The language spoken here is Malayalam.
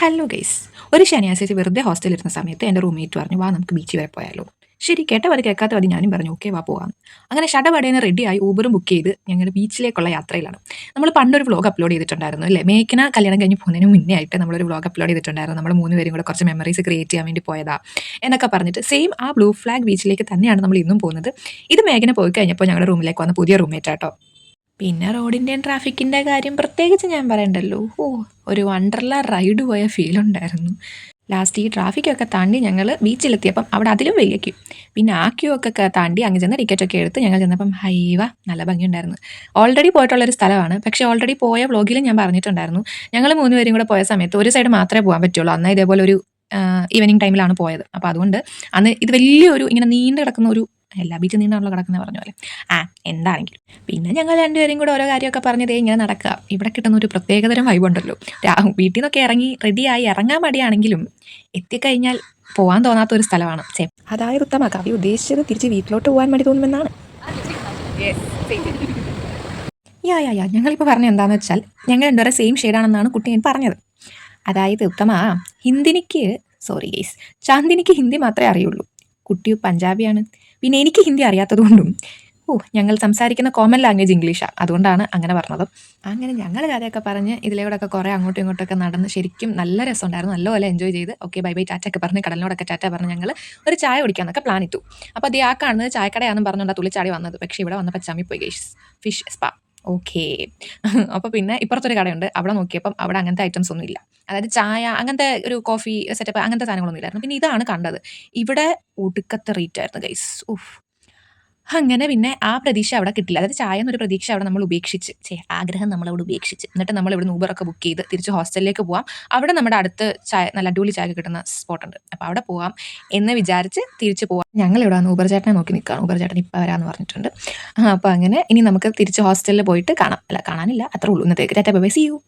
ഹലോ ഗൈസ്, ഒരു ശനിയാഴ്ച വെറുതെ ഹോസ്റ്റലിൽ ഇരുന്ന സമയത്ത് എൻ്റെ റൂംമേറ്റ് പറഞ്ഞു, വാ നമുക്ക് ബീച്ചിൽ വരെ പോയാലോ. ശരി, കേട്ടവരെ കേൾക്കാത്ത മതി, ഞാനും പറഞ്ഞു ഓക്കെ വാ പോവാം. അങ്ങനെ ഷടപടേനെ റെഡിയായി ഊബറും ബുക്ക് ചെയ്ത് ഞങ്ങൾ ബീച്ചിലേക്കുള്ള യാത്രയിലാണ്. നമ്മൾ പണ്ടൊരു വ്ലോഗ് അപ്ലോഡ് ചെയ്തിട്ടുണ്ടായിരുന്നു അല്ലേ, മേഘന കല്യാണം കഴിഞ്ഞ് പോകുന്നതിന് മുന്നേ ആയിട്ട് നമ്മളൊരു വ്ലോഗ് അപ്ലോഡ് ചെയ്തിട്ടുണ്ടായിരുന്നു. നമ്മൾ 3 പേരും കൂടെ കുറച്ച് മെമ്മറീസ് ക്രിയേറ്റ് ചെയ്യാൻ വേണ്ടി പോയതാ എന്നൊക്കെ പറഞ്ഞിട്ട് സെയിം ആ ബ്ലൂ ഫ്ലാഗ് ബീച്ചിലേക്ക് തന്നെയാണ് നമ്മൾ ഇന്നും പോകുന്നത്. ഇത് മേഘന പോയി കഴിഞ്ഞപ്പോൾ ഞങ്ങളുടെ റൂമിലേക്ക് വന്ന പുതിയ റൂംമേറ്റ് ആട്ടോ. പിന്നെ റോഡിൻ്റെയും ട്രാഫിക്കിൻ്റെ കാര്യം പ്രത്യേകിച്ച് ഞാൻ പറയണ്ടല്ലോ. ഒരു വണ്ടർല റൈഡ് പോയ ഫീൽ ഉണ്ടായിരുന്നു. ലാസ്റ്റ് ഈ ട്രാഫിക്കൊക്കെ താണ്ടി ഞങ്ങൾ ബീച്ചിലെത്തിയപ്പം അവിടെ അതിലും വലിയ ക്യൂ. പിന്നെ ആ ക്യൂ ഒക്കെ താണ്ടി അങ്ങ് ചെന്ന് ടിക്കറ്റൊക്കെ എടുത്ത് ഞങ്ങൾ ചെന്നപ്പം ഹൈവ നല്ല ഭംഗിയുണ്ടായിരുന്നു. ഓൾറെഡി പോയിട്ടുള്ളൊരു സ്ഥലമാണ്, പക്ഷേ ഓൾറെഡി പോയ വ്ലോഗിലും ഞാൻ പറഞ്ഞിട്ടുണ്ടായിരുന്നു, ഞങ്ങൾ 3 പേരും കൂടെ പോയ സമയത്ത് ഒരു സൈഡ് മാത്രമേ പോകാൻ പറ്റുള്ളൂ. അന്ന് ഇതേപോലെ ഒരു ഈവനിങ് ടൈമിലാണ് പോയത്. അപ്പോൾ അതുകൊണ്ട് അന്ന് ഇത് വലിയൊരു ഇങ്ങനെ നീണ്ടു കിടക്കുന്ന ഒരു, എല്ലാ ബീച്ച് നീണ്ടാണല്ലോ കിടക്കുന്ന പറഞ്ഞ പോലെ, എന്താണെങ്കിലും പിന്നെ ഞങ്ങൾ രണ്ടുപേരും കൂടെ ഓരോ കാര്യമൊക്കെ പറഞ്ഞതേ ഇങ്ങനെ നടക്കുക. ഇവിടെ കിട്ടുന്ന ഒരു പ്രത്യേകതരം വൈബുണ്ടല്ലോ. വീട്ടിൽ നിന്നൊക്കെ ഇറങ്ങി റെഡിയായി ഇറങ്ങാൻ മടിയാണെങ്കിലും എത്തിക്കഴിഞ്ഞാൽ പോകാൻ തോന്നാത്ത ഒരു സ്ഥലമാണ്. അതായത് ഉത്തമ കവി ഉദ്ദേശിച്ചത് തിരിച്ച് വീട്ടിലോട്ട് പോകാൻ മടി തോന്നുമെന്നാണ്. ഞങ്ങളിപ്പോൾ പറഞ്ഞ എന്താണെന്ന് വെച്ചാൽ, ഞങ്ങൾ രണ്ടുപേരെ സെയിം ഷെയ്ഡാണെന്നാണ് കുട്ടി ഞാൻ പറഞ്ഞത്. അതായത് ഉത്തമ ചാന്ദിനിക്ക് ഹിന്ദി മാത്രമേ അറിയുള്ളൂ. കുട്ടി പഞ്ചാബിയാണ്. പിന്നെ എനിക്ക് ഹിന്ദി അറിയാത്തതുകൊണ്ടും ഞങ്ങൾ സംസാരിക്കുന്ന കോമൺ ലാംഗ്വേജ് ഇംഗ്ലീഷാണ്, അതുകൊണ്ടാണ് അങ്ങനെ പറഞ്ഞത്. അങ്ങനെ ഞങ്ങൾ കഥയൊക്കെ പറഞ്ഞ് ഇതിലൂടെയൊക്കെ കുറേ അങ്ങോട്ടും ഇങ്ങോട്ടൊക്കെ നടന്ന് ശരിക്കും നല്ല രസമുണ്ടായിരുന്നു. നല്ലപോലെ എൻജോയ് ചെയ്ത് ഓക്കെ ബൈ ബൈ ടാറ്റൊക്കെ പറഞ്ഞ് കടലിനോടൊക്കെ ടാറ്റ പറഞ്ഞ് ഞങ്ങൾ ഒരു ചായ കുടിക്കാമെന്നൊക്കെ പ്ലാൻ ഇട്ടു. അപ്പോൾ അത് ആ കാണുന്നത് ചായക്കടയാണെന്ന് പറഞ്ഞുകൊണ്ട് തുള്ളിച്ചാടി വന്നത്. പക്ഷേ ഇവിടെ വന്നപ്പോൾ ചമ്മിപ്പോയി ഗൈസ്. Fish spa okay. അപ്പോൾ പിന്നെ ഇപ്പുറത്തൊരു കടയുണ്ട്, അവിടെ നോക്കിയപ്പം അവിടെ അങ്ങനത്തെ ഐറ്റംസ് ഒന്നും ഇല്ല. അതായത് ചായ അങ്ങനത്തെ ഒരു കോഫി സെറ്റപ്പ് അങ്ങനത്തെ സാധനങ്ങളൊന്നും ഇല്ലായിരുന്നു. പിന്നെ ഇതാണ് കണ്ടത്, ഇവിടെ ഒടുക്കത്തെ റേറ്റ് ആയിരുന്നു ഗൈസ്. അങ്ങനെ പിന്നെ ആ പ്രതീക്ഷ അവിടെ കിട്ടില്ല. അതായത് ചായ എന്നൊരു പ്രതീക്ഷ അവിടെ നമ്മൾ ഉപേക്ഷിച്ച്, ആഗ്രഹം നമ്മളവിടെ ഉപേക്ഷിച്ച്, എന്നിട്ട് നമ്മൾ ഇവിടെ ഊബറൊക്കെ ബുക്ക് ചെയ്ത് തിരിച്ച് ഹോസ്റ്റലിലേക്ക് പോവാം. അവിടെ നമ്മുടെ അടുത്ത് ചായ, നല്ല അടിപൊളി ചായ കിട്ടുന്ന സ്പോട്ടുണ്ട്, അപ്പോൾ അവിടെ പോവാം എന്ന് വിചാരിച്ച് തിരിച്ച് പോവാം. ഞങ്ങളിവിടെ വന്ന് ഊബർ ചേട്ടനെ നോക്കി നിൽക്കുകയാണ്. ഊബർ ചേട്ടൻ ഇപ്പം വരാമെന്ന് പറഞ്ഞിട്ടുണ്ട്. അപ്പോൾ അങ്ങനെ ഇനി നമുക്ക് തിരിച്ച് ഹോസ്റ്റലിൽ പോയിട്ട് കാണാം. അല്ല കാണാനില്ല, അത്രേ ഉള്ളൂ ഇന്നത്തേക്ക്. Tata bye bye, see U.